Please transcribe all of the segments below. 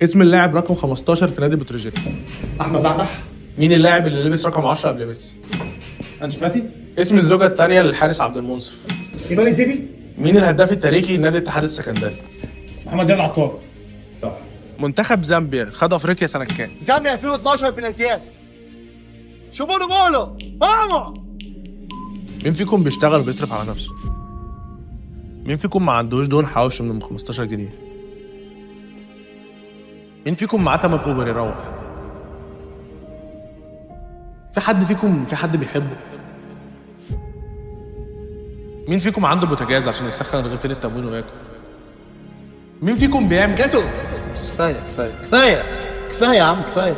اسم اللاعب رقم 15 في نادي بتروجيت. احمد بحبح. مين اللاعب اللي لبس رقم 10 قبل ميسي؟ انسو فاتي. اسم الزوجة الثانية للحارس عبد المنصف. ايمان زيدي. مين الهداف التاريخي لنادي الاتحاد السكندري؟ محمد دياب العطار. صح. منتخب زامبيا خد افريقيا سنة كام؟ زامبيا 2012 بلانتيات. شو بولو ماما. مين فيكم بيشتغل وبيصرف على نفسه؟ مين فيكم ما عندوش دون حوش من 15 جنيه؟ مين فيكم معاه تمن اوبر يروح؟ في حد بيحبه؟ مين فيكم عنده بوتاجاز عشان يسخن رغيفين التموين وياكل؟ مين فيكم بيعمل كتو. كفايه يا عم كفايه.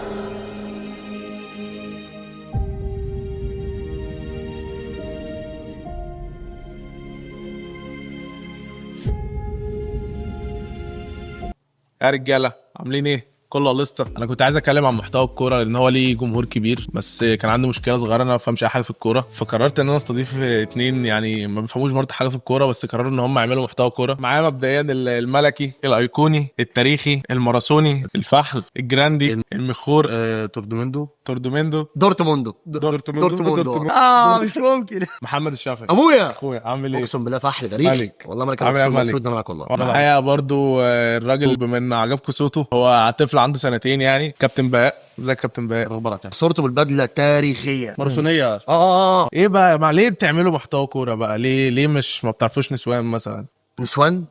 يا رجاله عاملين ايه؟ كله لسه. انا كنت عايز اتكلم عن محتوى الكوره لان هو ليه جمهور كبير، بس كان عندي مشكله صغيره انا ما بفهمش اي حاجه في الكوره، فقررت ان انا استضيف اتنين يعني ما بيفهموش برضه حاجه في الكوره، بس قرروا ان هم يعملوا محتوى كوره. معايا مبدئيا الملكي الايقوني التاريخي الماراثوني الفحل الجراندي المخور توردوموندو. دورتموندو مش ممكن. محمد الشافعي. ابويا اخويا عامل ايه؟ اقسم بالله فحل غريب مالك. والله مالك. عامل انا إيه يا مبسوط ان انا معاك والله. معايا برضو الراجل بما ان عجبكم صوته، هو طفل عنده سنتين يعني، كابتن بهاء. ازيك كابتن بهاء؟ اخبارك؟ صورته بالبدله تاريخيه ماراثونيه. ايه بقى ليه بتعملوا محتوى كوره بقى؟ ليه مش ما بتعرفوش نسوان مثلا؟ نسوان.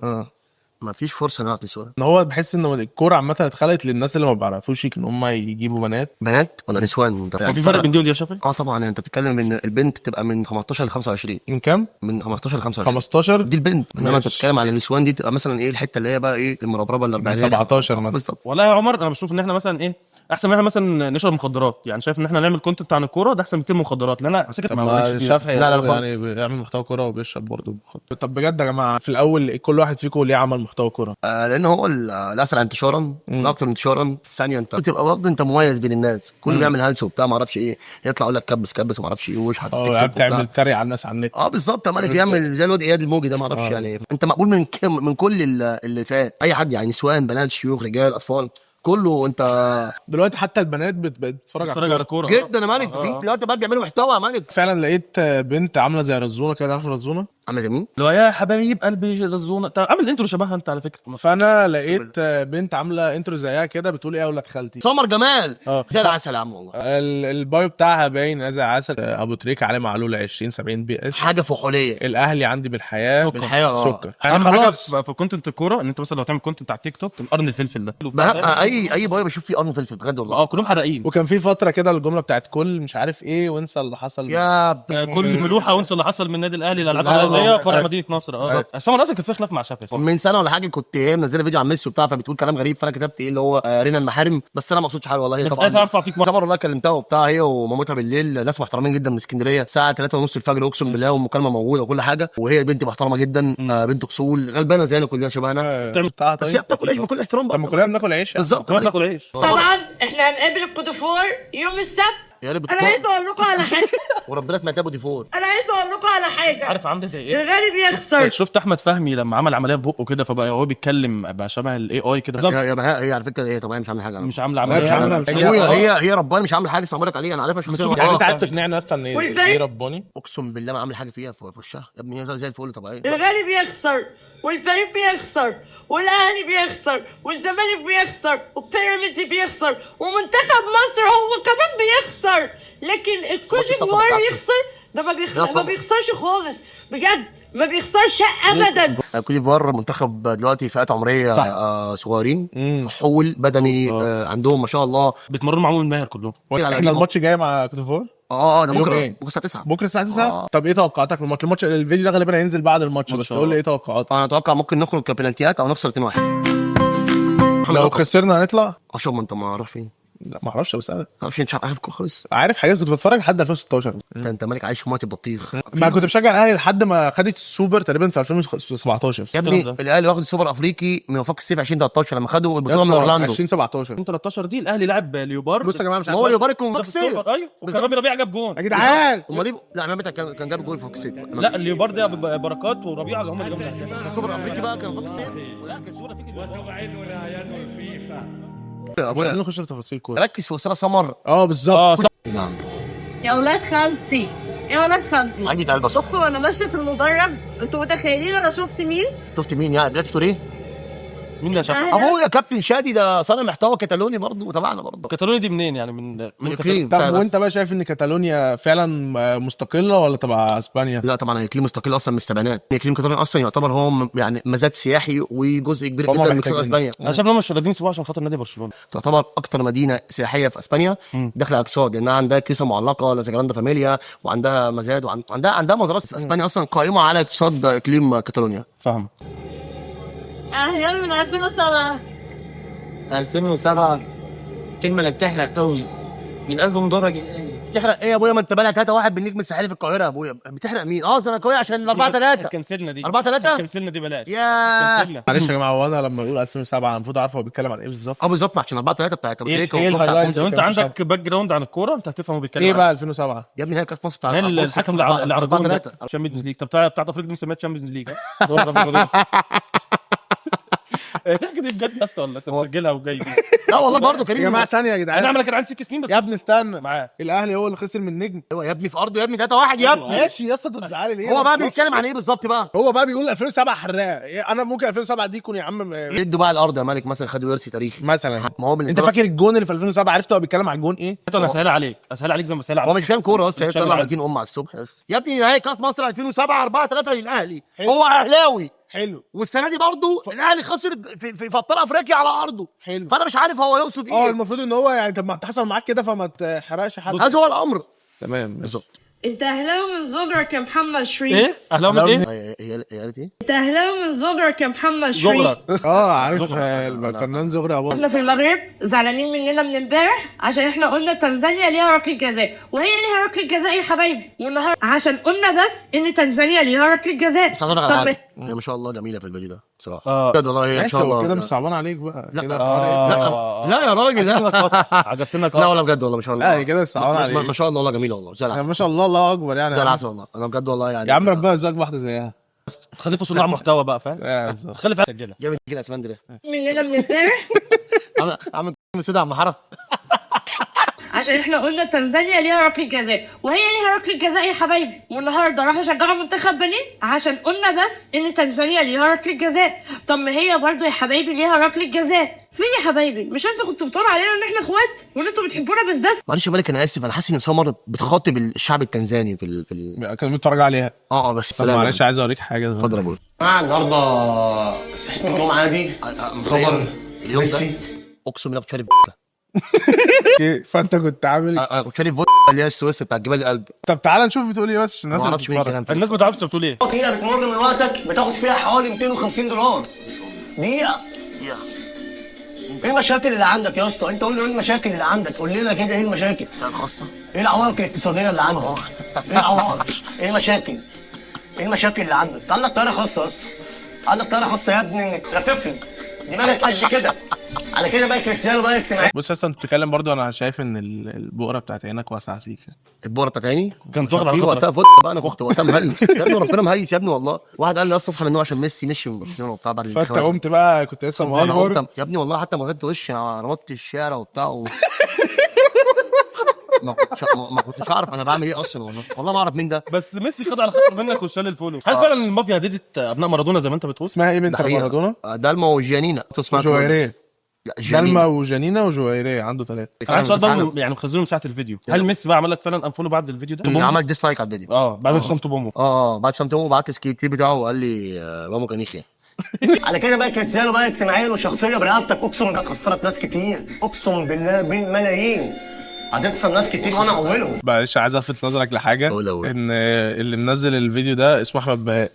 ما فيش فرصه نعرف نسوان. ان هو بحس ان الكوره عامه اتخلقت للناس اللي ما بيعرفوش ان هم يجيبوا بنات ولا نسوان؟ هو في فرق بين دي ودي يا شافعي؟ طبعا انت بتتكلم ان البنت بتبقى من 15 ل 25. من كام؟ من 15 ل 25. 15 دي البنت. انما انت ماشي. بتتكلم على النسوان دي تبقى مثلا ايه الحته اللي هي بقى ايه المربربه الاربعينيه 17 مثلا. بالظبط. والله يا عمر انا بشوف ان احنا مثلا ايه احسن من احنا مثلا نشرب مخدرات، يعني شايف ان احنا نعمل كونتنت عن الكوره ده احسن بكتير من المخدرات، لان انا ساكت ما بقولش كتير. الشافعي لا، يعني بيعمل محتوى كوره وبيشرب برضه. طب بجد يا جماعه، في الاول كل واحد فيكم ليه عمل محتوى كوره؟ لان هو الاسرع انتشارا والاكثر انتشارا. ثانيه انت بتبقى برضه انت مميز بين الناس، كله بيعمل هلس وبتاع ما اعرفش ايه، يطلع يقول لك كبس وما اعرفش ايه واشحت يعني بتعمل تريق على الناس على النت. بالظبط. مالك يعمل زي الواد اياد الموجي ده ما اعرفش يعني. انت مقبول من كل اللي فات، اي حد يعني، نسوان بنات شيوخ رجال اطفال كله. انت دلوقتي حتى البنات بتتفرج على الكوره جدا يا مالك. في دلوقتي بقى بيعملوا محتوى يا مالك. فعلا لقيت بنت عامله زي رزونه كده، عارف رزونه؟ عامله زي مين؟ لو يا حبايب قلبي رزونه عامل انترو شبهها انت على فكره. فانا لقيت بنت عامله انترو زيها كده بتقول ايه يا ولاد خالتي. سمر جمال زي العسل يا عم والله. البايو بتاعها باين زي عسل. ابو تريكه عليه معلول 2070 بي اس حاجه فحوليه. الاهلي عندي بالحياه سكر. يعني خلاص في كونتنت الكوره ان انت مثلا لو تعمل كونتنت على التيك توك قرن الفلفل ده بقى اي بايو بشوف فيه قرن فلفل بجد والله. كلهم حرقين. وكان في فتره كده الجمله بتاعت كل مش عارف ايه وانسى اللي حصل يا كل ملوحه وانسى اللي حصل من النادي الاهلي للالعاب الرياضيه فرع مدينه نصر. بس انا اصلا كان في خلاف مع شافعي من سنه ولا حاجه كنت منزله فيديو عن ميسي وبتاع، فبتقول كلام غريب، فانا كتبت ايه اللي هو رينا المحارم، بس انا ما اقصدش حاجه والله. هي طبعا ارفع فيك سمر والله كلمتها وبتاع، هي ومامتها بالليل ناس محترمين جدا من اسكندريه، الساعه 3:30 الفجر اقسم بالله، والمكالمه موجوده وكل حاجه، وهي بنت محترمه جدا. بنت اصول غلبانه زينا كلنا شبهنا، بس هي بتاكل عيش بكل احترام بقى. لما كلنا بناكل عيش بالظبط كمان ناكل عيش. طبعا احنا هنقابل الكودوفور يوم السبت. يا رب انا عايز اقول لكم على حاجه. وربنا سمعتها ابو ديفور. انا عايز اقول لكم على حاجه. عارف عامله زي ايه؟ الغالي بيخسر. شفت احمد فهمي لما عمل عمليه ببقه كده فبقى هو بيتكلم بقى شبه الاي اي كده. يا بهاء هي على فكره هي طبعا مش عامله حاجه. مش عامله عمليه. مش عامله هي رباني مش عامله حاجه اسمها بالك عليها، انا عارفها شخصيا. يعني انت عايز تقنعني اصلا ان ايه رباني؟ اقسم بالله ما عامل حاجه فيها في وشها يا ابني، هي زي الفل طبيعيه. الغالي بيخسر والفريق بيخسر والاهلي بيخسر والزمالك بيخسر وبيراميدز بيخسر ومنتخب مصر هو كمان بيخسر، لكن الكوت ديفوار يخسر. ده ما بيخسرش خالص بجد، ما بيخسرش ابدا. كوت ديفوار منتخب دلوقتي فئات عمريه صغيرين، فحول بدني عندهم ما شاء الله، بيتمرنوا معاهم الماهر كلهم. احنا الماتش جاي مع كوت ديفوار. ده بكره الساعه 9. بكره الساعه 9. طب ايه توقعاتك للماتش؟ الفيديو ده غالبا هينزل بعد الماتش، بس قول لي ايه توقعاتك. انا اتوقع ممكن نخرج كبلانتيات او نخسر 2-1. لو خسرنا هنطلع. شوف ما انت ما عارف ايه. لا ما اعرفش، بس انا عارف انت عارف خالص. عارف حاجات كنت بتفرج لحد 2016. انت مالك عايش في موت البطيخ. ما كنت بشجع الاهلي لحد ما خدت السوبر تقريبا في 2017 يا ابني. الاهلي واخد السوبر الافريقي من وفاق الصيف 2013 لما خدوا البطوله من اورلاندو. 2017 دي الاهلي لعب ليوبار. بص يا جماعه مش عارف هو ليوبار يكون وفاق الصيف. ايوه وكان رامي ربيعه جاب جون يا جدعان. امال ايه؟ لا عماد كان جاب جول في وفاق الصيف. لا الليوبار ده بركات وربيعه هم اللي جابوا السوبر الافريقي بقى كان وفاق الصيف. لا كان السوبر الافريقي. وتبعدنا يد الفيفا مش عايزين نخش في تفاصيل كوره. ركز في اسره سمر. بالظبط. نعم يا ولاد خالتي يا ولاد خالتي، عندي قلب صف. بصوا وانا ماشيه في المدرج انتوا متخيلين انا شفت مين؟ شفت مين يعني دلوقتي تقول ايه؟ مين اللي شاف؟ ابويا كابتن شادي ده صانع محتوى كتالوني برضه وتبعنا برضه كاتالونيا دي منين يعني؟ من اقليم. طب وانت بقى شايف ان كاتالونيا فعلا مستقله ولا تبع اسبانيا؟ لا طبعا هي اقليم مستقل اصلا من السبعينات. اقليم كاتالونيا اصلا يعتبر هو يعني مزاد سياحي وجزء كبير هم جدا من محتاجين. اقتصاد اسبانيا. انا شايف ان هم مش راضيين يسيبوها عشان خاطر نادي برشلونه. تعتبر اكتر مدينه سياحيه في اسبانيا داخله اقتصاد، لانها عندها كيسه معلقه لا سجراند فاميليا، وعندها مزاد، وعندها مزارات. اسبانيا اصلا قائمه على اقتصاد اقليم كاتالونيا. فاهم. اهلا من 2007. 2007 الكلمة اللي بتحرق قوي من قلب مدرج. بتحرق ايه يا ابويا؟ ما انت بالك 3-1 بالنجم الساحلي في القاهره يا ابويا. بتحرق مين؟ زملكاويه عشان 4-3. كنسلنا دي 4-3 كنسلنا دي بلاش. يا كنسلنا. معلش يا جماعه، هو انا لما بقول 2007 المفروض عارف هو بيتكلم عن ايه بالظبط؟ بالظبط عشان 4-3 بتاعت ابو ايه تريكه الهايلايتس؟ لو انت عندك باك جراوند عن الكوره انت هتفهم هو بيتكلم ايه عن بقى 2007؟ يا ابني هي كاس مصر بتاعت الحكم اللي على الجون ده تشامبيونز ليج. طب بتاعت افريقيا دي مسميها تشامبيونز ليج. الحاجه دي بجد يا اسطى ولا انت مسجلها وجاي بيها؟ لا والله برضه يا كريم. جماعه ثانيه يا انا جدعان. عملك كان عندي 6 سنين بس يا ابني استنى معاه. الاهلي هو اللي خسر من النجم. ايوه يا ابني في ارضه يا ابني 3-1 يا ابني. ماشي يا اسطى، انت بتزعلي ليه؟ هو بقى بيتكلم عن ايه بالظبط بقى؟ هو بقى بيقول 2007 حراق. انا ممكن 2007 دي يكون يا عم يدوا بقى الارض يا مالك مثلا خدوا ورثي تاريخي مثلا. ما هو انت فاكر الجون اللي في 2007 عرفت هو بيتكلم عن الجون ايه؟ انا اسهلها عليك زي ما اسهلها هو عليك. مش فاهم كوره اصلا. هي مش فاهم طلع عادي. 30 على الصبح بس يا ابني. هي كاس مصر 2007 4-3 للاهلي. هو اهلاوي حلو. والسنه دي برضه الاهلي خسر في ابطال افريقيا على ارضه. حلو. فانا مش عارف هو يقصد ايه. المفروض ان هو يعني طب ما حصل معاك كده فما تحرقش حد. هذا هو الامر تمام بالظبط. انت اهلاوي من صغرك يا محمد شريف. ايه اهلاوي من ايه؟ هي قالت ايه؟ انت اهلاوي من صغرك يا محمد شريف. زغرك. عارف الفنان زغري ابو. احنا في المغرب زعلانين مننا من امبارح عشان احنا قلنا تنزانيا ليها ركله جزاء، وهي ليها ركله جزاء يا حبايبي. والنهارده عشان قلنا بس ان تنزانيا ليها ركله جزاء. بس هقول لك على حاجه، هي ما شاء الله جميله في الفيديو ده بصراحه. بجد والله هي ان ماشي، شاء الله كده مش صعبان عليك بقى لا. كده. لا يا راجل لا. عجبتنا لا والله بجد والله ما شاء الله. لا كده مش صعبان عليك. ما شاء الله والله جميله والله زي العسل. ما شاء الله، الله اكبر يعني. زي العسل والله. انا بجد والله يعني يا عم ربنا يرزقك واحده زيها. خليك صناع محتوى بقى فاهم. بالظبط. خلي فيها سجلها. جامد كده اسفندي ده. مننا من امبارح عامل سيدي عم حاره. عشان احنا قلنا تنزانيا ليها ركله جزاء، وهي ليها ركله جزاء يا حبايبي. والنهارده راحوا شجعوا منتخب بنين عشان قلنا بس ان تنزانيا ليها ركله جزاء. طب ما هي برضو يا حبايبي ليها ركله جزاء. فين يا حبايبي؟ مش انتوا كنتوا بتقولوا علينا ان احنا اخوات وان انتوا بتحبونا بالذات؟ معلش يا مالك انا اسف، انا حاسس ان سمر بتخاطب الشعب التنزاني كان بيتفرج عليها. بس طب سلام. معلش عايز اوريك حاجه. اتفضل يا ابويا. النهارده صحيت من النوم عادي مخبر اليوم ده اقسم بالله كنت شارب اوكي، فانت كنت عامل. انا كنت شارب اللي هي السويس بتاعت جبال القلب. طب تعالى نشوف بتقول ايه بس عشان ما الناس اعرفش مين الكلام الناس ما تعرفش انت بتقول ايه. دقيقه بتمر من وقتك بتاخد فيها حوالي 250 دولار. دقيقه ايه المشاكل اللي عندك يا اسطى؟ انت قول لي ايه المشاكل اللي عندك، قول لنا كده ايه المشاكل الخاصه، ايه العوائق الاقتصاديه اللي عندك، ايه العوائق، ايه المشاكل، ايه المشاكل اللي عندك؟ انت عندك طياره خاصه يا اسطى، عندك طياره خاصه يا ابني انك لا تفرق دماغك قد كده. على كده بقى كريستيانو بقى اجتماعي. بص يا اسطى، انت بتتكلم برضو، انا شايف ان البؤره بتاعت عينك واسعه سيكه. البؤره بتاعت عيني كانت واخده على في خاطرك. وقتها فوت بقى. انا كنت وقتها مهيس يا ابني، ربنا مهيس يا ابني والله. واحد قال لي اصلا اصحى من النوم عشان ميسي مشي من برشلونه وبتاع بعد فانت الانتخابات. قمت بقى كنت لسه انا مغفر. قمت يا ابني والله حتى ما غطيت وشي، انا ربطت الشارع وبتاع ما كنتش اعرف انا بعمل ايه اصلا والله ما اعرف مين ده. بس ميسي خد على خاطر منك وشال الفولو. هل فعلا المافيا هددت ابناء مارادونا زي ما انت بتقول؟ اسمها ايه بنت ده حقيقة. مارادونا؟ دالما وجانينا اسمها جويريه. لا، جانينا. دالما وجانينا وجويريه، عنده 3. انا عندي سؤال بقى يعني مخزنه مساحه الفيديو. هل ميسي بقى عمل لك فعلا انفولو بعد الفيديو ده؟ عمل ديسلايك على الفيديو. بعد ما شتمته بامه. بعد شمتمه بعت سكريبت بتاعه وقال لي ماما كان يخيا. على كده بقى كريستيانو بقى اجتماعيا وشخصيه برقبتك، اقسم بالله هتخسرك ناس كتير، اقسم بالله بالملايين هتخسر ناس كتير وانا اولهم. معلش عايز الفت نظرك لحاجه، ان اللي منزل الفيديو ده اسمه احمد بهاء،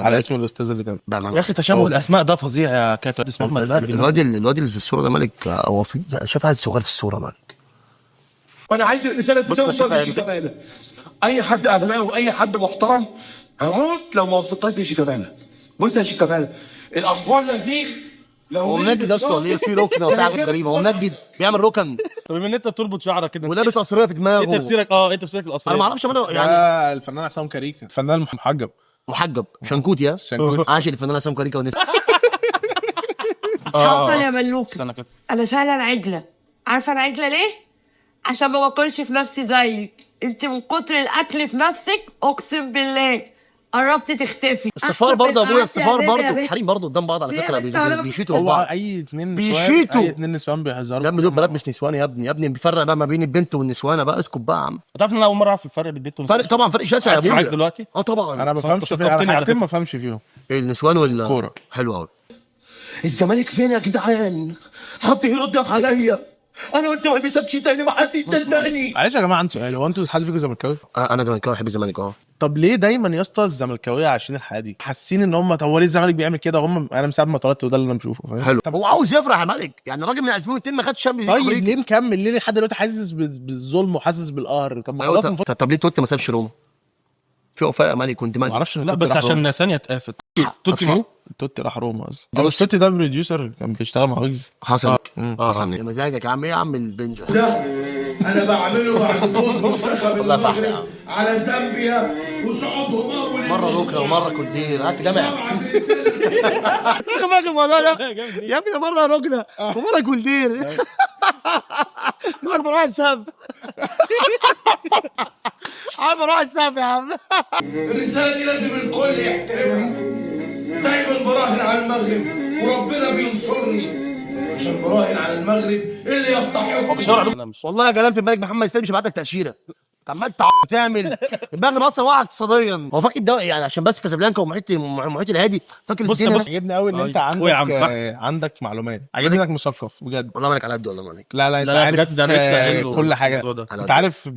على اسم الاستاذ اللي كان. يا اخي تشابه الاسماء ده فظيع يا كاتو. اسمه احمد بهاء. الواد اللي في الصوره ده مالك هو في شاف واحد صغير في الصوره مالك. وانا عايز الرساله دي توصل لشيكابالا. اي حد اغنياوي واي حد محترم هموت لو ما وصلتش لشيكابالا. بص يا شيكابالا، الاخبار دي هو منجد يا اسطى ليه في ركنه وبتاع حاجات غريبه. هو منجد بيعمل ركن طب بما ان انت بتربط شعرك كده ولابس قصريه في دماغه. ايه تفسيرك؟ ايه تفسيرك الاصلي؟ انا ما اعرفش يعني الفنان عصام كاريكا، الفنان محجب محجب شنكوت يا شنكوت. عاشق الفنان عصام كاريكا ونفسي حصل يا ملوك. استنى كده. انا فعلا عجله. عارفه انا عجله ليه؟ عشان ما باكلش في نفسي زيك. انت من كتر الاكل في نفسك اقسم بالله قربت تختفي. الصفار برضه يا ابويا، الصفار برضه حريم برضه قدام بعض على فكره، بيشيتوا هو بعض. اي اتنين بيشيتوا. اي اتنين نسوان بيهزروا. يا ابني دول بنات مش نسوان يا ابني، يا ابني بيفرق بقى ما بين البنت والنسوانه بقى، اسكت بقى يا عم. تعرف ان انا اول مره اعرف الفرق بين البنت والنسوان؟ فرق طبعا، فرق شاسع يا معاك ابويا دلوقتي؟ طبعا. انا ما بفهمش فيهم، شطفتني انا على حاجتين فكرة. ما بفهمش فيهم. النسوان ولا كورة. حلو قوي. الزمالك فين يا جدعان؟ حد يرد عليا، انا قلت ما البسكش تاني، ما حد يصدقني. معلش يا جماعه عندي سؤال، هو انتوا حد فيكم زملكاوي؟ انا زملكاوي بحب الزمالك طب ليه دايما يا اسطى الزملكاويه عايشين الحياه دي؟ حاسين ان هم طب هو ليه الزمالك بيعمل كده؟ هم انا من ساعه ما اتولدت وده اللي انا بشوفه، فاهم؟ حلو. طب هو عاوز يفرح يا ملك، يعني الراجل من 2002 ما خدش شامبيونز ليج طيب أفريقيا. ليه مكمل؟ ليه لحد دلوقتي حاسس بالظلم وحاسس بالقهر؟ طب ما أيوة، خلاص المفروض. طب ليه توتي ما سابش روما؟ في وفاء يا ملك كنت ما مالك. اعرفش لا بس عشان ثانيه اتقافت. توتي شنو؟ توتي راح روما اصلا. ده مش توتي، ده بروديوسر كان بيشتغل مع ويجز. حصل حصل. يا مزاجك يا عم، ايه يا عم البنج ده انا بعمله بعد فوز منتخب والله فحل يا عم. على زامبيا وصعودهم اول مره روكا ومره كولدير، عارف جامع. فاكر الموضوع ده يا ابني؟ ده مره روكنا ومره كولدير. اكبر واحد ساب. اكبر واحد ساب يا عم. الرساله دي لازم الكل يحترمها. دايما براهن على المغرب وربنا بينصرني عشان براهن على المغرب اللي يستحق. والله يا جلال في الملك محمد سليم مش هبعت لك تاشيره. عمال تعمل المغرب اصلا واقع اقتصاديا. هو فاكر ده يعني عشان بس كازابلانكا ومحيط الهادي، فاكر بص الدنيا. بص عجبني قوي ان انت أيوة يا عم، عندك عندك معلومات، عجبني انك مثقف بجد. والله مالك على قد والله مالك. لا انت لا، عارف بجد ده أنا لسه قايل له كل حاجه. الموضوع ده. انت عارف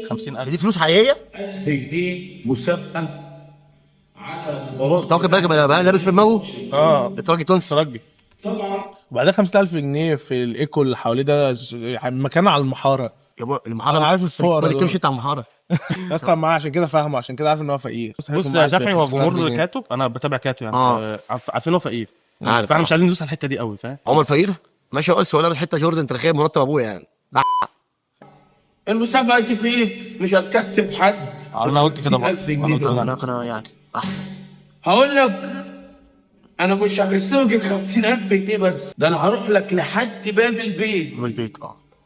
50,000 دي فلوس حقيقيه. في جنيه مسابقه انت واخد بالك بقى لابس في دماغه؟ الراجل تونسي. ترجي. وبعدين 50,000 جنيه في الايكو اللي حواليه ده مكان على المحاره. يا ابو المحاره، أنا عارف الفقراء ما دول. تتكلمش انت عن المحاره. يا اسطى معاه عشان كده فاهمه، عشان كده عارف ان هو فقير. بص يا شافعي، هو جمهور كاتو، انا بتابع كاتو يعني عارفين هو فقير، عارف. فاحنا مش عايزين ندوس على الحته دي قوي، فاهم؟ عمر فقير ماشي، بس هو لابس حته جوردن تاريخيه مرتب ابويا يعني. المسابقه دي فيك مش هتكسب حد. انا قلت كده 50,000 جنيه دول. انا يعني هقول لك انا مش هكسبك ال 50,000 جنيه بس، ده انا هروح لك لحد باب البيت من البيت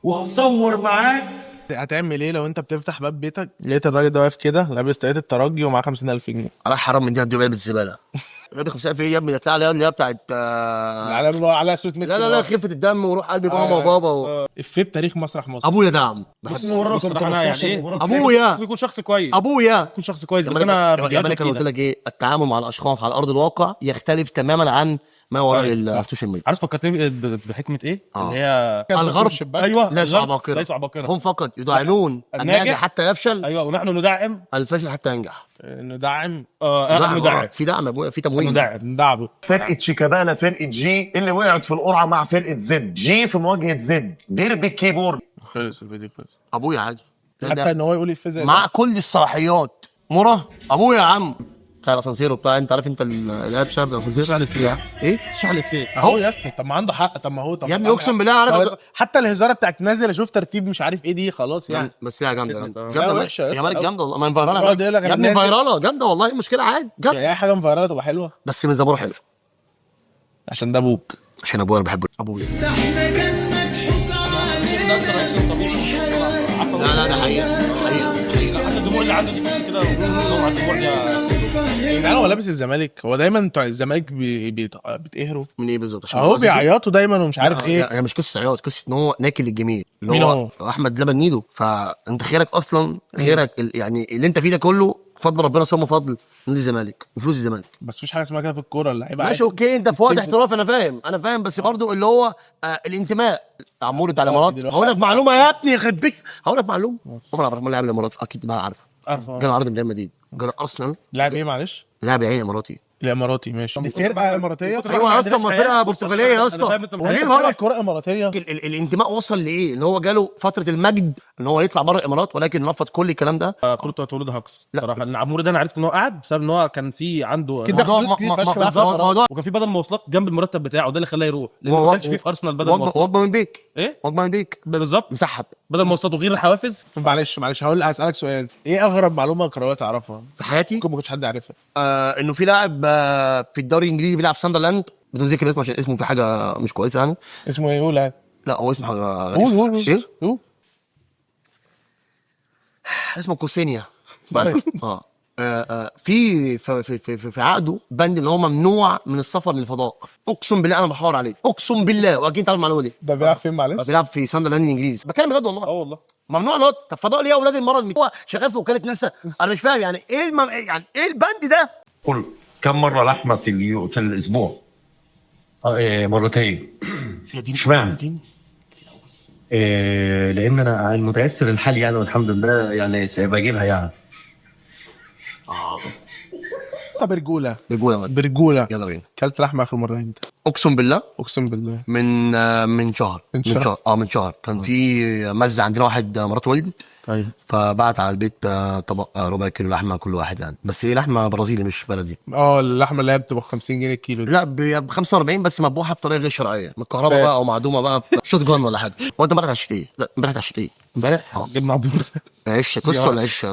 وهصور معاك. هتعمل ايه لو انت بتفتح باب بيتك لقيت الراجل ده واقف كده لابس طاقية الترجي ومعاه 50,000 جنيه؟ رايح حرام من دي هديه علبه الزباله. علبه 50,000 ايه يا ابني؟ ده تطلع عليها اللي هي بتاعت على صوره ميسي. لا خفه الدم وروح قلبي ماما وبابا افيه بتاريخ مسرح مصر. ابويا ده يا عم. بص الصراحه انا يعني ايه، ابويا يكون شخص كويس، ابويا يكون شخص كويس، بس يا انا مالك فيديوهاته انا قلت كتيرة. لك ايه، التعامل مع الاشخاص على ارض الواقع يختلف تماما عن ما وراء السوشيال ميديا. عارف فكرتني بحكمه ايه؟ اللي هي الغرب ايوه ليس الغرب عباقرة، ليس عباقرة، هم فقط يدعمون الناجح حتى يفشل، ايوه ونحن ندعم الفاشل حتى ينجح. ندعم ندعم في دعم يا ابويا، في تمويل. ندعبه. فرقه شيكابالا فرقه جي اللي وقعت في القرعه مع فرقه زد، جي في مواجهه زد ديربي الكيبورد. خلص الفيديو خلص. ابويا عادي حتى ان هو يقول الفيزياء مع كل الصلاحيات. ابويا يا عم بتاع الاسانسير وبتاع، انت عارف انت اللي بسبب الاسانسير تشرح لي فيه ايه؟ تشرح لي فيه اهو يا اسطى. طب ما عنده حق. طب ما هو يا ابني اقسم بالله عارف حتى الهزاره بتاعت نازل اشوف ترتيب مش عارف ايه دي خلاص يعني. بس فيها جامده وحشة يا يا اسطى. مالك جامده والله. ما فايراله يقعد يقول لك يا أنا ابني، نازل. فايراله جامده والله، المشكله عادي جامده، يعني اي حاجه مفيراله تبقى حلوه بس من زمره حلو عشان ده ابوك. عشان ابويا، انا بحب ابويا. ده اكتر رياكشن طبيعي. لا ده حقيقه حتى الدموع اللي عنده دي بص كده، زور على الدموع دي. يعني هو لابس الزمالك، هو دايما بتوع الزمالك بيتقهروا من ايه بالظبط؟ عشان اهو قصدي بيعيطوا دايما ومش عارف ايه. هي مش قصه عياط، قصه ان هو ناكل للجميل اللي مين هو احمد لبن نيدو. فانت خيرك اصلا خيرك يعني اللي انت فيه ده كله فضل ربنا ثم فضل نادي الزمالك وفلوس الزمالك. بس مفيش حاجه اسمها كده في الكوره، اللعيبه ماشي اوكي، انت في وقت احتراف، انا فاهم بس برضو اللي هو الانتماء. عموري بتاع الامارات، هقول لك معلومه يا ابني يخرب بيك، هقول لك معلومه. عمر عبد الرحمن لاعب الامارات اكيد بقى عارفه. جاله عرض من ريال مدريد، جاله ارسنال. لاعب ايه معلش؟ لاعب عين اماراتي. الاماراتي ماشي. دي فرقه اماراتيه. ايوه يا اسطى، ما فرقه برتغاليه يا اسطى. ليه بقى الكوره اماراتيه؟ الانتماء وصل لايه؟ ان هو جاله فتره المجد ان هو يطلع بره الامارات، ولكن رفض كل الكلام ده. كنت تولد هاكس صراحه. ان عموري ده انا عرفت ان هو قاعد بسبب ان هو كان في عنده كده فلوس كتير فشخ. موضوع وكان في بدل مواصلات جنب المرتب بتاعه، ده اللي خلاه يروح، لان ما كانش في ارسنال بدل مواصلات. وجبه من بيك ايه وجبه من بيك بالظبط، مسحب بدل مواصلات وغير الحوافز. معلش هسالك سؤال. ايه اغرب معلومه كرويه تعرفها في حياتي؟ ممكن ما كنتش حد عارفها. انه في لاعب في الدوري الانجليزي بيلعب في ساندرلاند، بدون ذكر اسمه عشان اسمه في حاجه مش كويسه يعني. اسمه ايه؟ قول. لا هو اسمه حاجه قول ايه؟ قول. اسمه كوسينيا. في عقده بند ان هو ممنوع من السفر للفضاء. اقسم بالله انا بحاور عليه، اقسم بالله. واكيد تعرف المعلومه دي. ده بيلعب فين معلش؟ بيلعب في ساندرلاند الانجليزي. بتكلم بجد والله. والله ممنوع نط. طب فضاء ليه يا اولاد المره هو شغال في وكاله ناسا؟ انا مش فاهم يعني ايه يعني ايه البند ده؟ قل كم مرة لحمة في الأسبوع؟ مرتين. اشمعنى؟ لأن أنا على المتيسر الحال يعني والحمد لله يعني بجيبها يعني. طب برجوله برجوله برجوله. يلا بينا. كلت لحمه اخر مره امتى؟ اقسم بالله اقسم بالله من شهر. من شهر كان في مزه عندنا واحد مراته ولدت. ايوه فبعت على البيت طبق ربع كيلو لحمه كل واحد يعني. بس هي لحمه برازيلي مش بلدي. اللحمه اللي هي بتبقى 50 جنيه الكيلو دي. لا ب 45 بس مذبوحه بطريقه غير شرعيه، من الكهرباء بقى او معدومه بقى شوت جان ولا حاجه. هو انت امبارح عشت ايه؟ لا امبارح عشت ايه؟ امبارح جبنا عبور. عيش توست ولا عيش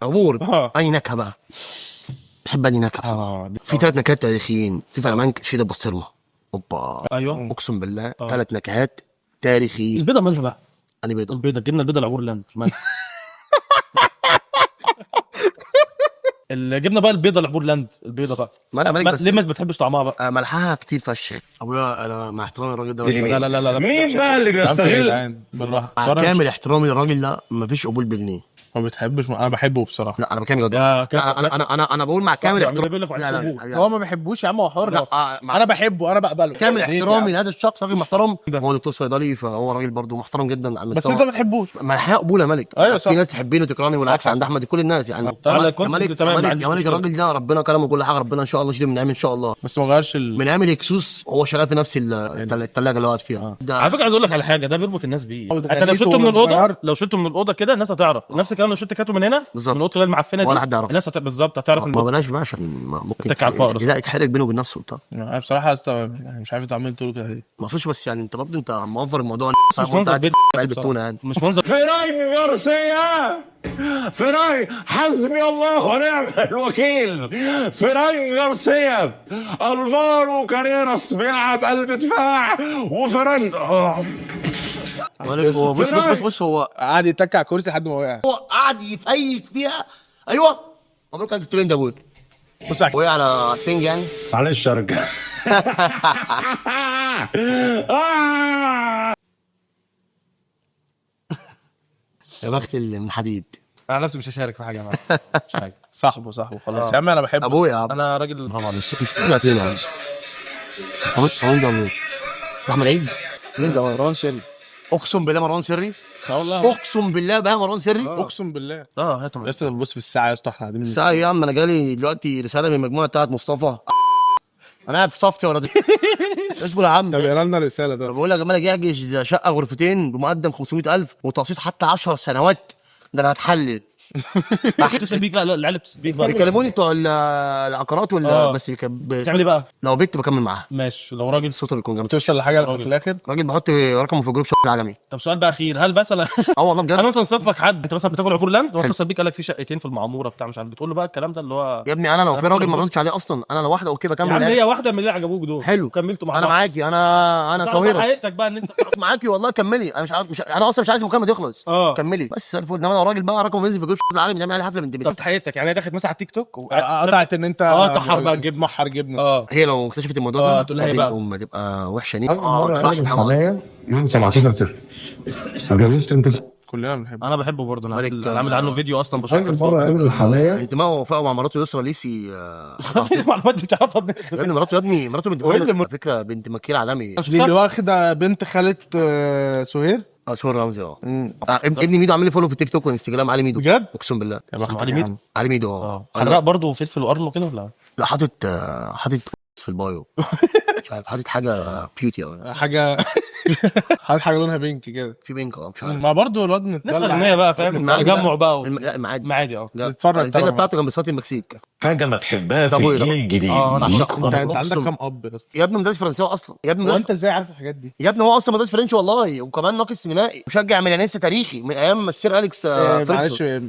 عبور؟ اي نكهه بقى؟ بحب اني نكهه. في 3 نكهات تاريخيين في فلامنك شيدر بسطرمه. اوبا ايوه اقسم بالله 3 نكهات تاريخيين. البيضه مالها بقى؟ انا بيضه جبنا البيضه العبور لاند اللي جبنا بقى البيضه العبور لاند. البيضه بقى ليه ما بتحبش طعمها بقى؟ ملحها كتير فشخ. ابويا انا مع احترامي الراجل ده بس لا لا لا لا مين بقى اللي بيستغل؟ بالراحه. مع كامل احترامي للراجل ده مفيش قبول بجنيه. ما بتحبش. انا بحبه بصراحه. لا انا بكامل انا بقول مع كامل احترامي. هو ما بيحبوش يا عم، هو حر. انا بحبه، انا بقبله. كامل احترامي لهذا الشخص، راجل محترم. هو دكتور صيدلي فهو راجل برضه محترم جدا على المستوى. بس انت ما بتحبوش. ما الحياه قبول يا ملك. ايوه صح. في ناس تحبني وتكرهني والعكس عند احمد. كل الناس يعني. يا ملك الراجل ده ربنا كرمه وكل حاجه. ربنا ان شاء الله شديد من نعم ان شاء الله. بس ما غيرش من عامل هكسوس هو شغال في نفس الثلاجه اللي هو قاعد فيها. على فكره عايز اقول لك على حاجه، ده بيربط الناس بيه. انت لو شلته من الاوضه كده الناس هتعرف. نفس الكلام لو شلت كاتو من هنا بالظبط. من الاوضه المعفنه دي ولا حد يعرف. الناس بالظبط هتعرف. ما بلاش بقى عشان ممكن تتك على الفقر. لا يتحرق بينه وبين نفسه وبتاع. انا بصراحه يعني مش عارف انت عمال تقول كده ليه. ما فيش بس يعني انت برضه انت موفر الموضوع. مش منظر بيت التونه يعني مش منظر. فراي جارسيا، فراي حسبي الله ونعم الوكيل. فراي جارسيا، الفارو كاريراس بيلعب قلب دفاع وفران. بص هو قعد يتك على الكرسي لحد ما وقع. هو قعد يفيك فيها. ايوه مبروك عليك الترند يا ابويا. بص وقع على سفنج يعني. معلش يا رجاله. يا بخت اللي من حديد. انا نفسي مش هشارك في حاجه معاه. مش حاجه. صاحبه خلاص يا عم. انا بحبه. ابويا انا راجل برافو عليك. لا فين يا عم؟ هو ده احمد عيد. مين ده؟ مروان سري. اقسم بالله مروان سري. والله اقسم بالله بقى مروان سري. اقسم بالله. هاتهم يا اسطى بص في الساعه يا اسطى احنا قاعدين الساعه يا عم. انا جالي دلوقتي رساله من المجموعه بتاعت مصطفى. انا قاعد في صفتي ولا اسمه يا عم. طب يقرا لنا الرساله ده. بقول لك جمالك يحجز شقه غرفتين بمقدم 500,000 وتقسيط حتى 10 سنوات. ده انا هتحلل. اتصل بيك. لا العيال بتتصل بيك بقى. بيكلموني بتوع العقارات ولا بس بتعمل ايه بقى؟ لو بنت بكمل معاها. ماشي. لو راجل الصوت بيكون جامد. توصل لحاجه في الاخر. راجل بحط رقمه في جروب العالمي. طب سؤال بقى اخير، هل مثلا والله بجد. انا مثلا صادفك حد انت مثلا بتاكل عبور لاند واتصل بيك قال لك في شقتين في المعموره بتاع مش عارف، بتقول له بقى الكلام ده اللي هو يا ابني انا لو في راجل ما ردتش عليه اصلا. انا لو واحده اوكي بكمل. يعني هي واحده من اللي عجبوك دول حلو كملتوا مع انا بعض. معاكي. انا صهيره حقيقتك بقى ان انت معاكي والله. كملي. انا مش عارف انا اصلا مش عايز المكالمه تخلص. كملي بس زي الفل. انما لو راجل بقى رقمه بينزل في جروب العالمي نعمل عليه حفله من طب حقيقتك يعني هي دخلت مثلا على التيك توك قطعت ان انت طحر بقى جبنه. محر جبنه. هي لو اكتشفت الموضوع ده تقول لها ايه بقى؟ ما تبقى وحشه نيه. صح يوم 17 صفر. اتجوزت انت؟ كلنا بنحبه. انا بحبه برضه. انا عامل عنه فيديو اصلا بشكر مره قابل الحمايه. انت ما وفقوا مع مراته يسرا ليسي. المعلومات دي بتعرفها يا ابني مراته بنت على فكره بنت مكيل عالمي. دي اللي واخده بنت خاله سهير. سهير رمزي. ابني ميدو عامل لي فولو في التيك توك وانستجرام. علي ميدو بجد اقسم بالله. يا بختك علي ميدو. علي ميدو حراق برضه فلفل وقرن كده ولا لا حاطط في البايو. مش عارف حاطط حاجه بيوتي حاجه هات حاجه لونها بينك كده. في بينك مش عارف. ما برضه الواد ناس اغنياء بقى فاهم، تجمع بقى لا معادي. معادي نتفرج الفيلا طبعا. بتاعته جنب اسفلت المكسيك. حاجه ما تحبها في طب وإيه الجيل ده؟ الجديد. انت عندك كام اب يا اسطى؟ يا ابني مدرس فرنساوي اصلا يا ابني وانت ازاي عارف الحاجات دي؟ يا ابني هو اصلا مدرس فرنسي والله، وكمان ناقد سينمائي، مشجع ميلانيستا تاريخي من ايام السير اليكس معلش فريكسون.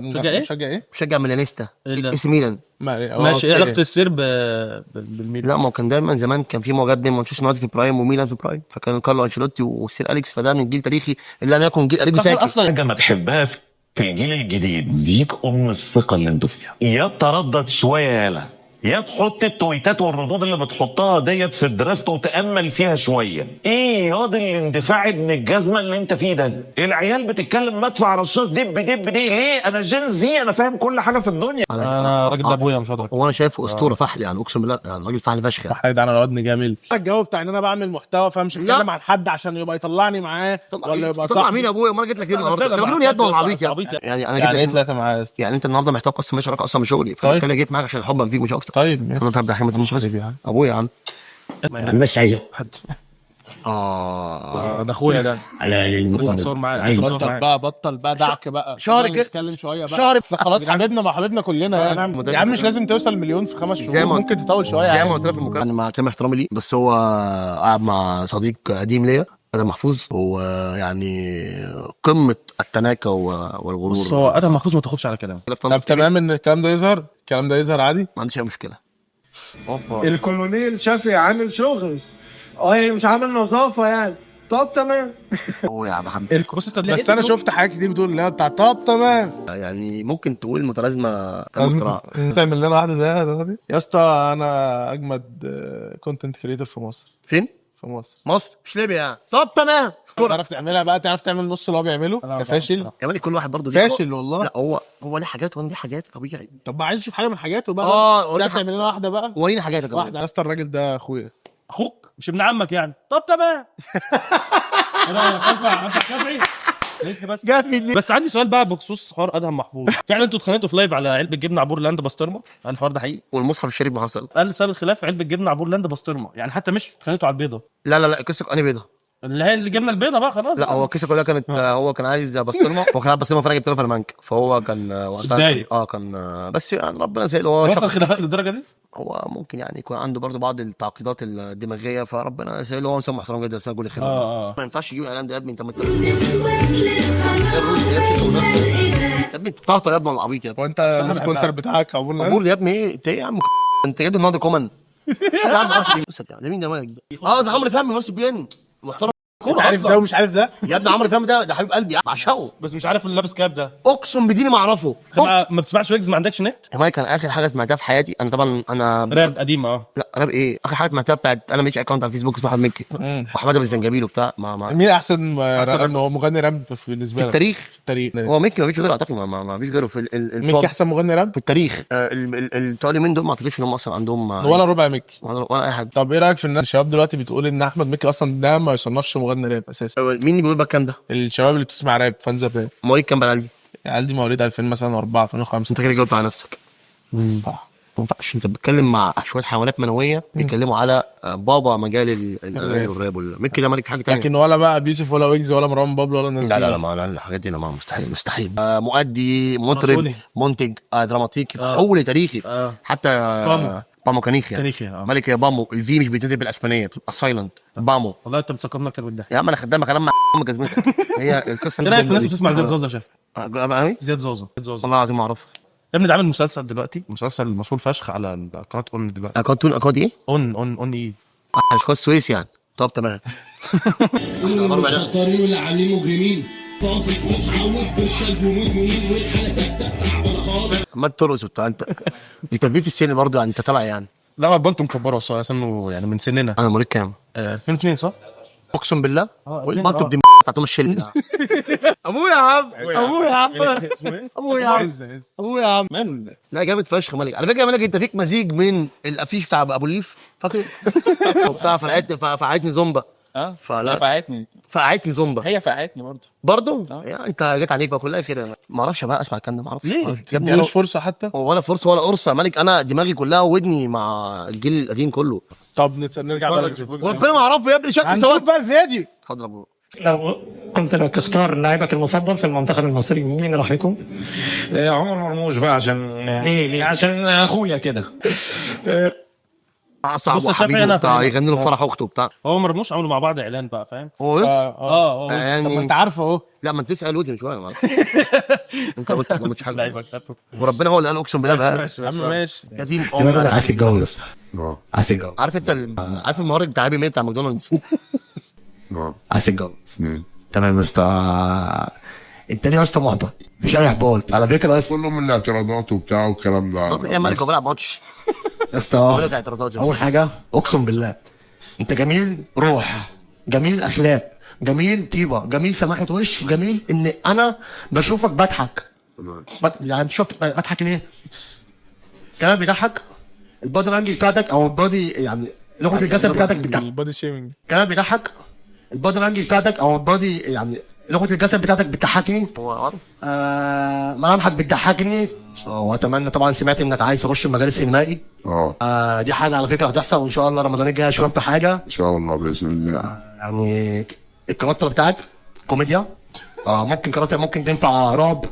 مشجع ايه؟ مشجع ميلانيستا لا. اس ميلان. ماشي. ايه علاقه السير بالميلان؟ لا ما هو كان دايما زمان كان في مواجهات بين مانشستر يونايتد في برايم وميلان في برايم، فكان كارلو انشيلوتي والسير اليكس، فده من جيل تاريخي اللي لم يكن جيل قريب ساكن. اصلا حاجه ما تحبها في الجيل الجديد ديك الثقه اللي انتوا فيها، يا تردد شويه يالا، يا تحط التويتات والردود اللي بتحطها ديت في الدرافت وتامل فيها شويه. ايه ياض الاندفاع ابن الجزمه اللي انت فيه ده؟ العيال بتتكلم مدفع رشاش دب دب دي ليه؟ انا جين زي، انا فاهم كل حاجه في الدنيا. انا راجل ده ابويا مش هضرب. وانا شايفه اسطوره فحل يعني، اقسم بالله يعني راجل فحل فشخ يعني. حيد انا الواد جميل. الجو بتاع ان انا بعمل محتوى فمش هتكلم عن حد عشان يبقى يطلعني معاه ولا يبقى طلع صاحبي. مين يا ابويا؟ ما انا جيت لك ليه النهارده؟ انت مجنون يا ابني ولا عبيط يعني انا يعني ايه جيت لك ثلاثه معايا يا اسطى؟ يعني انت النهارده محتاج اصلا مش اصلا من شغلي، فبالتالي جيت معاك عشان حبا فيك مش اكتر. طيب انا فاهم ده حاجه مش بس ابويا يا عم. مش عايزه حد اه ده اخويا ده. على بتصور معايا بطل بقى دعك بقى. شهر كده. نتكلم شويه بقى. شهر. أصل خلاص حبيبنا ما حبيبنا كلنا يعني. يا عم مش لازم توصل مليون في 5 شهور، ممكن تطول شويه زي يعني. ما قلت لك في المكالمه، انا مع كامل احترامي ليه، بس هو قاعد مع صديق قديم ليا ادم محفوظ، هو يعني قمه التناكه والغرور. بص هو ادم محفوظ ما تاخدش على كلامه. طب تمام ان الكلام ده يظهر، الكلام ده يظهر عادي، ما عنديش اي مشكله. الكولونيل شافي عامل شغل يعني مش عامل نظافه يعني. طب تمام. هو يا محمد بص انت بس انا شفت حاجات كتير بتقول اللي هي بتاع طب تمام، يعني ممكن تقول متلازمه لازم تعمل لنا واحده زيها دلوقتي يا اسطى. انا اجمد كونتنت كريتور في مصر. فين؟ في مصر. مصر مش ليبيا يعني. طب تمام. تعرف تعملها بقى، تعرف تعمل نص اللي هو بيعمله. يا فاشل يا مالك كل واحد برضه ليه فاشل والله. لا هو ليه حاجات وانا ليه حاجات طبيعي. طب ما عايز اشوف حاجه من حاجاته بقى. تعرف تعمل لنا واحده بقى. ورينا حاجاتك يا واحده يا اسطى. الراجل ده اخويا. اخوك مش ابن عمك يعني. طب تمام. انا انفع شافعي لسه بس بس عندي سؤال بقى بخصوص حوار ادهم محفوظ. فعلا انتوا اتخانقتوا في لايف على علبه جبنه عبور لاند بسطرمه؟ هل الحوار ده حقيقي؟ والمصحف الشريف ما حصل. قال سبب الخلاف علبه جبنه عبور لاند بسطرمه، يعني حتى مش اتخانقتوا على البيضه. لا قصه انهي بيضه؟ اللي هي الجبنه البيضه بقى خلاص. لا هو القصه كلها كانت هو كان عايز بسطرمه، هو كان عايز بسطرمه فانا جبت له فلامنك، فهو كان وقتها كان بس يعني ربنا سهل. هو وصل خلافات للدرجه دي؟ هو ممكن يعني يكون عنده برضه بعض التعقيدات الدماغيه، فربنا سهل. هو انسان محترم جدا، سهل كل خير. ما ينفعش تجيب اعلان ده يا ابني. انت يا ابني انت بتعطى يا ابني ولا عبيط يا ابني؟ وانت السبونسر بتاعك عبور يا ابني ايه؟ انت ايه يا عم؟ انت جايب النهارده كومن. يا عم ده مين ده مالك ده؟ ده عمرو فهمي مارس بيان محترم. عارف ده ومش عارف ده يا ابني عمرو فهمي ده حبيب قلبي بعشقه، بس مش عارف اللي لابس كاب ده. اقسم بديني ما اعرفه. ما بتسمعش ويجز؟ ما عندكش نت؟ يا مايك كان اخر حاجه سمعتها في حياتي انا طبعا راب قديمه. لا راب ايه؟ اخر حاجه سمعتها بتاعت انا ماليش اكونت على الفيسبوك اسمه احمد مكي وحماده بالزنجبيل وبتاع. مين احسن مغني راب بالنسبه لك في التاريخ؟ في التاريخ هو مكي ما فيش غيره اعتقد. ما فيش غيره في مكي احسن مغني راب في التاريخ. بتوع اليومين دول ما اعتقدش ان هم اصلا عندهم ولا ربع مكي ولا اي حاجه. طب ايه رايك في ان الشباب دلوقتي بتقول ان احمد مكي اصلا ده ما يصنفش مغني راب اساسا؟ مين اللي بيقول بقى الكلام ده؟ الشباب اللي بتسمع راب فانز راب. مواليد كام بقى قلبي؟ العيال دي مواليد 2000 مثلا 4 2005. انت كده جاوبت على نفسك. ما ينفعش. انت بتتكلم مع شويه حيوانات منويه بيتكلموا على بابا مجال الاغاني والراب مكي ده مالك في حاجه ثانيه. لكن ولا بقى بيوسف ولا ويجز ولا مروان بابلو ولا الناس. لا ما الحاجات دي ما مستحيل. مؤدي مطرب منتج دراماتيكي حول تاريخي. حتى بامو كانيخيا ملك يا بامو. الفي مش بيتنطق بالاسبانيه، بتبقى سايلنت بامو. والله انت بتثقفنا اكتر من ده يا عم. انا خدامك كلام مع جزمتك. هي القصه. ايه رايك في الناس بتسمع زياد زوزو يا شايف؟ زياد زوزو والله العظيم ما اعرفه يا ابني. ده عامل مسلسل دلوقتي، مسلسل مشهور فشخ على قناه اون دلوقتي. قناه ايه؟ اون ايه؟ مش قناه السويس يعني. طب تمام. المخطرين واللي عاملين مجرمين طافت وتحوت بالشلب ومدمنين والحاله تعبانه خالص. ما ترقص وبتاع انت بتكبير في السن برضه يعني. انت طالع يعني. لا ما بنته مكبره اصلا سنه يعني من سننا. انا مواليد كام؟ 2002 صح؟ اقسم بالله. والبطه دي بتاعتهم الشل. ابويا يا عم. ابويا يا عم. ابويا يا عم. ابويا يا عم. لا جامد فشخ مالك. على فكره يا مالك انت فيك مزيج من الافيش بتاع ابو الليف فاكر وبتاع فقعتني زومبا. فلا فقعتني زومبا. هي فقعتني برضه. يعني انت جت عليك بقى كلها كده. ما اعرفش بقى اسمع الكلام ده. ما اعرفش ليه يا ابني. مش فرصه حتى ولا فرصه ولا قرصه مالك. انا دماغي كلها ودني مع الجيل القديم كله. طب نرجع بقى وربنا ما اعرفه يا ابني شكل هنشوف سواد. بقى الفيديو. اتفضل يا ابو. لو قلت لك اختار لاعبك المفضل في المنتخب المصري مين راح يكون؟ عمر مرموش بقى عشان ليه؟ عشان اخويا كده. صعب بص يا شافعي، وحبيبي أنا وبتاع فاهم. يغني له في فرح اخته وبتاع. هو مرموش عملوا مع بعض اعلان بقى، فاهم؟ هو ويجز؟ اه يعني طب ما انت عارفه اهو. لا ما انت تسال ويجز من شويه يا معلم. انت قلت ما قلتش حاجه لعيبه كاتو. وربنا هو اللي قال اقسم بالله بقى. يا عم ماشي. يا دين عايز تتجوز. عايز تتجوز. عارف انت عارف المهرج بتاع هابي ميل بتاع ماكدونالدز؟ عايز تتجوز. تمام يا اسطى. انت ليه يا اسطى محبط؟ مش انا احباط على فكره. بس كله من الاعتراضات وبتاع والكلام ده. ايه مالك وبلعب ماتش؟ يا اسطى اعتراضات. اول حاجه اقسم بالله انت جميل روح، جميل اخلاق، جميل طيبه، جميل سماحه وش، جميل ان انا بشوفك بضحك. يعني شفت بضحك ليه؟ كلام بيضحك. البادي لانجوج بتاعتك او البادي يعني لغه الجسد بتاعتك بتضحك. البادي شيمينج. كلام بيضحك. البادي لانجوج بتاعتك او البادي يعني لغه الجسد بتاعتك بتضحكني. ملامحك بتضحكني. واتمنى طبعا سمعت انك عايز تخش المجالس النهائي. دي حاجه على فكره هتحصل وان شاء الله رمضان الجاي شربت حاجه ان شاء الله باذن الله. يعني الكاركتر بتاعت كوميديا. ممكن كاركتر ممكن تنفع رعب.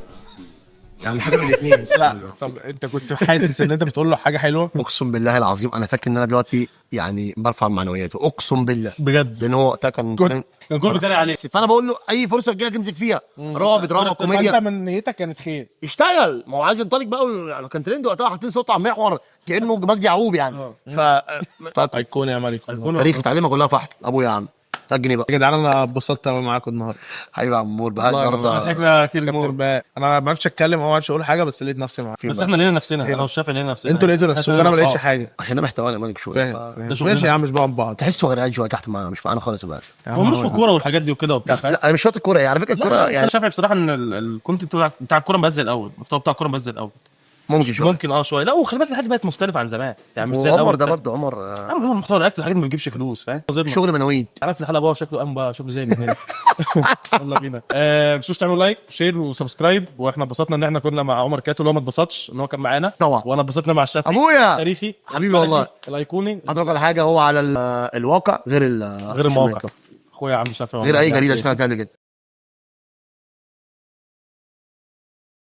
يعني حاجه من الاثنين. لا طب انت كنت حاسس ان انت بتقول له حاجه حلوه؟ اقسم بالله العظيم انا فاكر ان انا دلوقتي يعني برفع معنوياته اقسم بالله بجد لان هو وقتها كان كان كل بيتريق عليه. فانا بقول له اي فرصه تجيلك امسك فيها رعب دراما كوميديا. انت من نيتك كانت خير. اشتغل ما هو عايز ينطلق بقى يعني كان ترند وقتها حاطين صوت على المحور كانه مجدي يعقوب يعني. ايقونه يا مالك. تاريخ تعليمه كلها فحت ابويا يا عم 3 جنيه بقى يا جدعان انا اتبسطت قوي معاكم النهارده. حبيبي يا عمور بقى النهارده ضحكنا كتير كابتن بقى. انا ما عرفتش اتكلم او ما عرفتش اقول حاجه بس لقيت نفسي معاك. بس احنا لقينا نفسنا، انا والشافعي لقينا نفسنا. انتوا لقيتوا نفسكم انا ما لقيتش حاجه عشان ده محتوانا مالك شويه ماشي يا عم مش بقى بعض. تحسوا غرقان شويه تحت مش معانا خالص يا باشا. هو مش في الكوره والحاجات دي وكده وبتاع. لا انا مش شاطر الكوره يعني على فكره الكوره يعني. انا شايف بصراحه ان الكونتنت بتاع الكوره مبزي الاول، المحتوى بتاع الكوره مبزي الاول. ممكن شويه ممكن شويه. لا وخلي بالك الحاجات بقت مختلفه عن زمان يعني مش زي عمر الاول. ده برضه عمر هو المحتوى الاكل الحاجات ما بتجيبش فلوس فاهم. شغل منويد. عارف الحلقه بقى شكله قام بقى شغل زي الاثنين. يلا بينا. ما تنسوش تعملوا لايك وشير وسبسكرايب. واحنا اتبسطنا ان احنا كنا مع عمر كاتو اللي هو ما اتبسطش ان هو كان معانا طبعا. وانا اتبسطنا مع الشافعي ابويا تاريخي حبيبي والله الايقوني. اتوقع على حاجه هو على الواقع غير غير المواقع. اخويا يا عم شافعي غير اي جريده اشتغل فيها قبل كده.